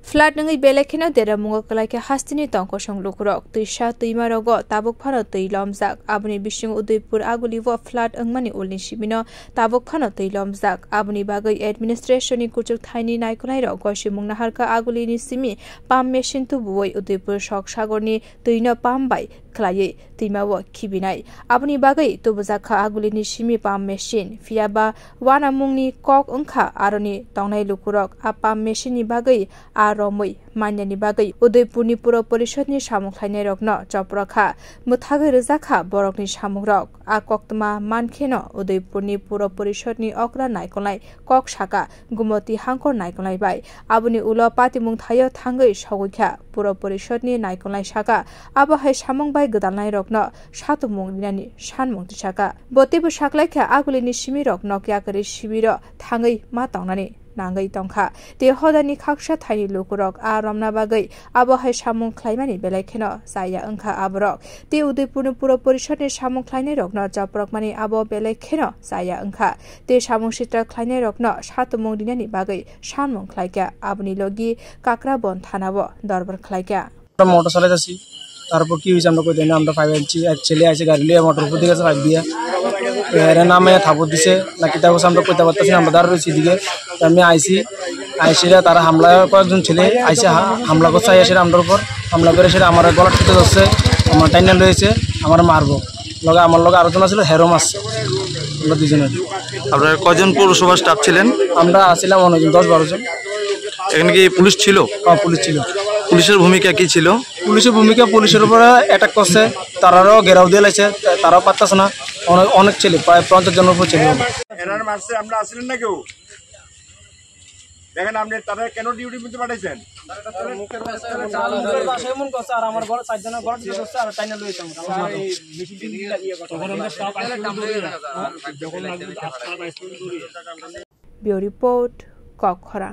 Flat नंगै बेलेखेनो देरा मुंगा कलाइके हास्तिनि तंको संलुकुरक तुइसा तुइमारगो Tabuk फानो तुइलमजाक आबुनि बिसिंग उदयपुर आगुलिव फ्लाट अंगमानि उलनि सिबिनो ताबुक फानो तुइलमजाक आबुनि बागै एडमिनिस्ट्रेशननि कुचुक थाइनि नायखनाइर गसि मुंनाहारका आगुलिनि सिमि पाम मेसिन तुबुवै उदयपुर शक सागरनि तुइनो पाम बाय खलायै तुइमावो खिबिनाय आबुनि बागै तुबुजाखा आगुलिनि सिमि पाम मेसिन फियाबा वाना मुंनि कक अंखा आरनि तंनाय लुकुरक आ पाम मेसिननि बागै रमै मान्यनि बागै उदयपुरनि पुर परिषदनि सामुख्लायनाय रकन चप्रखा मुथागै रोजाखा बरकनि सामुरक आ कक्तमा मानखेन उदयपुरनि पुर परिषदनि अक्रा नायकलाय कक साका गुमति हांकर नायकलाय बाय आबुनि उल पातिमुं थायो थांगै सगैखा पुर परिषदनि नायकलाय साका आबहाय सामुं बाय गोदालनाय रकन सातुमुं दिनानि सानमुं तिसाका बतेबो साख्लायखा आगुलिनि सिमि रक नकियाकरि शिबिर थांगै मा तांनानि नांगै तंखा ते हदानि खाकसा थाइनि लुकुरक आ रमना बागै आबहाय सामुं ख्लायमानि बेलायखेन जाया अंखा आबरक ते उदयपुरनि पुर परिषदनि सामुं ख्लायनाय रकन चप्रकमानि आब बेलायखेन जाया अंखा ते सामुं सित्र ख्लायनाय रकन सातुमुं दिनानि बागै सानमुं ख्लायका आबुनि लगी काकराबन थानाव दरबार ख्लायका मोटर চালাইছি তারপর কি হইছে আমরা কই দেন আমরা ফাইনালছি এক ছেলে আইছে গাড়ি লিয়ে মোটর উপর দিকে ফাইভ দিয়া এর নামে থাপড় দিছে না কিতা বসে আমরা কইতে পারতাছি আমরা দাঁড় রইছি দিকে আমি আইছিরা তারা হামলা কয়েকজন ছেলে আইছে হামলা করছে আইছে আমরার উপর হামলা করে সেটা আমার গলা টিপে যাচ্ছে আমার টাইনা লয়েছে আমার মারবো লগে আমার লগে আরো জন ছিল হেরো মারছে আমরা দুজনে আপনারা কয়জন পৌরসভা স্টাফ ছিলেন আমরা ছিলাম অনেকজন 10-12 জন এখানে কি পুলিশ ছিল পুলিশ ছিল পুলিশের ভূমিকা কি ছিল পুলিশের ভূমিকা পুলিশের উপরে অ্যাটাক করছে তারারও ঘেরাও দিয়ে লাইছে তারাও পারতাছে না অনেক ছেলে প্রায় 50 জনের উপর ছেলে এনার মারছে আমরা আসলেন না কেউ দেখেন আপনি তারা কেন ডিউটি করতে পাঠাইছেন মুখের ভাষা এমন কথা আর আমার ঘর চার জনের ঘর দিয়ে করছে আর টাইনা লইছে আমরা এই মিছিল দিয়ে ইয়ে কথা তখন আমরা স্টাফ আইসক্রিম যখন লাগবে ব্যুরো রিপোর্ট ককখরা।